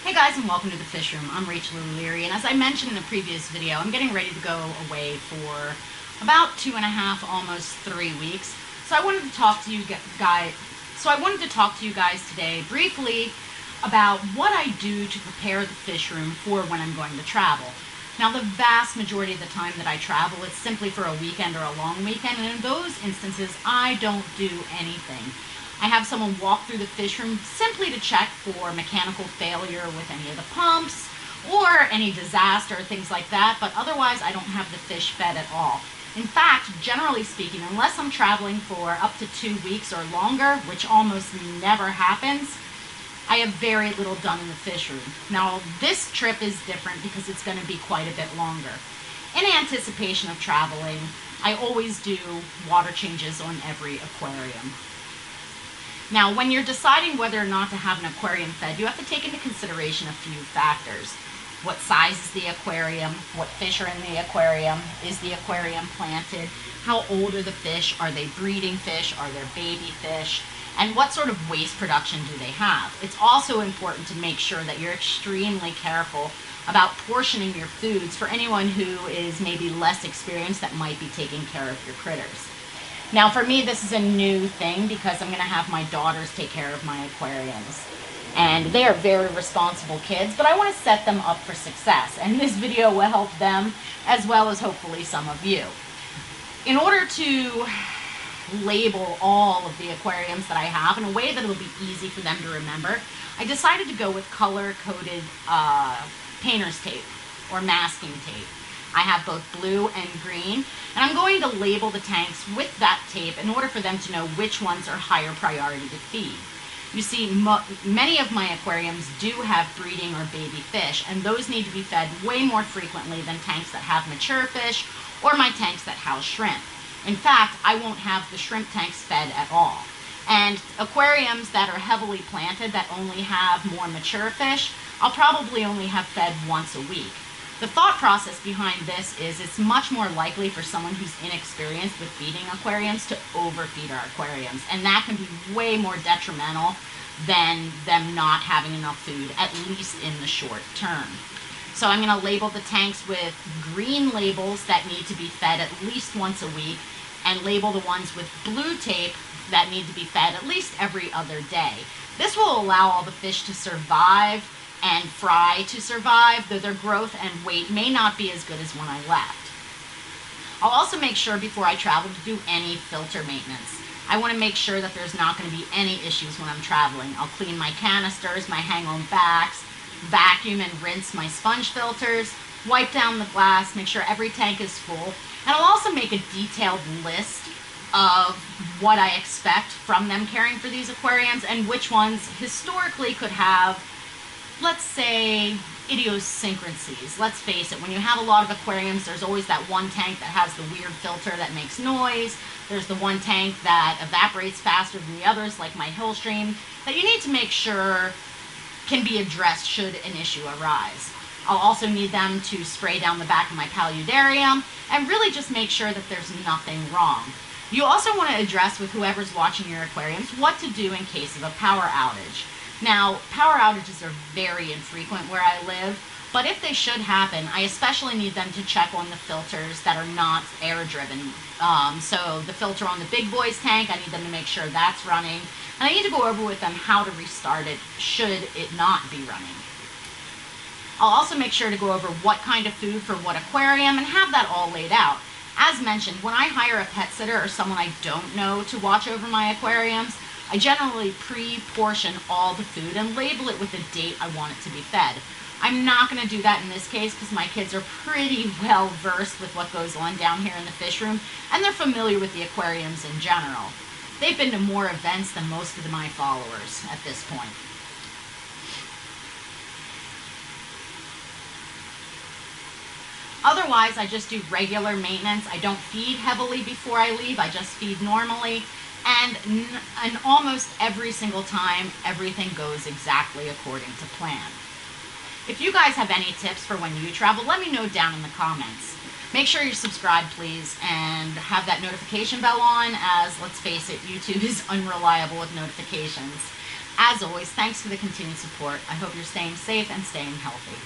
Hey guys, and welcome to the Fish Room. I'm Rachel O'Leary, and as I mentioned in a previous video, I'm getting ready to go away for about 2.5, almost 3 weeks. So I wanted to talk to you guys. Today briefly about what I do to prepare the fish room for when I'm going to travel. Now, the vast majority of the time that I travel, it's simply for a weekend or a long weekend, and in those instances, I don't do anything. I have someone walk through the fish room simply to check for mechanical failure with any of the pumps or any disaster, things like that, but otherwise I don't have the fish fed at all. In fact, generally speaking, unless I'm traveling for up to 2 weeks or longer, which almost never happens, I have very little done in the fish room. Now, this trip is different because it's going to be quite a bit longer. In anticipation of traveling, I always do water changes on every aquarium. Now, when you're deciding whether or not to have an aquarium fed, you have to take into consideration a few factors. What size is the aquarium? What fish are in the aquarium? Is the aquarium planted? How old are the fish? Are they breeding fish? Are they baby fish? And what sort of waste production do they have? It's also important to make sure that you're extremely careful about portioning your foods for anyone who is maybe less experienced that might be taking care of your critters. Now, for me, this is a new thing because I'm going to have my daughters take care of my aquariums. And they are very responsible kids, but I want to set them up for success. And this video will help them as well as hopefully some of you. In order to label all of the aquariums that I have in a way that it'll be easy for them to remember, I decided to go with color-coded painter's tape or masking tape. I have both blue and green, and I'm going to label the tanks with that tape in order for them to know which ones are higher priority to feed. You see, many of my aquariums do have breeding or baby fish, and those need to be fed way more frequently than tanks that have mature fish or my tanks that house shrimp. In fact, I won't have the shrimp tanks fed at all. And aquariums that are heavily planted that only have more mature fish, I'll probably only have fed once a week. The thought process behind this is it's much more likely for someone who's inexperienced with feeding aquariums to overfeed our aquariums, and that can be way more detrimental than them not having enough food, at least in the short term. So I'm going to label the tanks with green labels that need to be fed at least once a week, and label the ones with blue tape that need to be fed at least every other day. This will allow all the fish to survive and fry to survive, though their growth and weight may not be as good as when I left. I'll also make sure before I travel to do any filter maintenance. I want to make sure that there's not going to be any issues when I'm traveling. I'll clean my canisters, my hang-on backs, vacuum and rinse my sponge filters, wipe down the glass, make sure every tank is full, and I'll also make a detailed list of what I expect from them caring for these aquariums and which ones historically could have, let's say, idiosyncrasies. Let's face it, when you have a lot of aquariums, there's always that one tank that has the weird filter that makes noise. There's the one tank that evaporates faster than the others, like my hill stream, that you need to make sure can be addressed should an issue arise. I'll also need them to spray down the back of my paludarium and really just make sure that there's nothing wrong. You also want to address with whoever's watching your aquariums what to do in case of a power outage. Now, power outages are very infrequent where I live, but if they should happen, I especially need them to check on the filters that are not air-driven. So the filter on the big boys tank, I need them to make sure that's running. And I need to go over with them how to restart it should it not be running. I'll also make sure to go over what kind of food for what aquarium and have that all laid out. As mentioned, when I hire a pet sitter or someone I don't know to watch over my aquariums, I generally pre-portion all the food and label it with the date I want it to be fed. I'm not going to do that in this case because my kids are pretty well versed with what goes on down here in the fish room, and they're familiar with the aquariums in general. They've been to more events than most of my followers at this point. Otherwise, I just do regular maintenance. I don't feed heavily before I leave. I just feed normally. And almost every single time, everything goes exactly according to plan. If you guys have any tips for when you travel, let me know down in the comments. Make sure you're subscribed, please, and have that notification bell on, as, let's face it, YouTube is unreliable with notifications. As always, thanks for the continued support. I hope you're staying safe and staying healthy.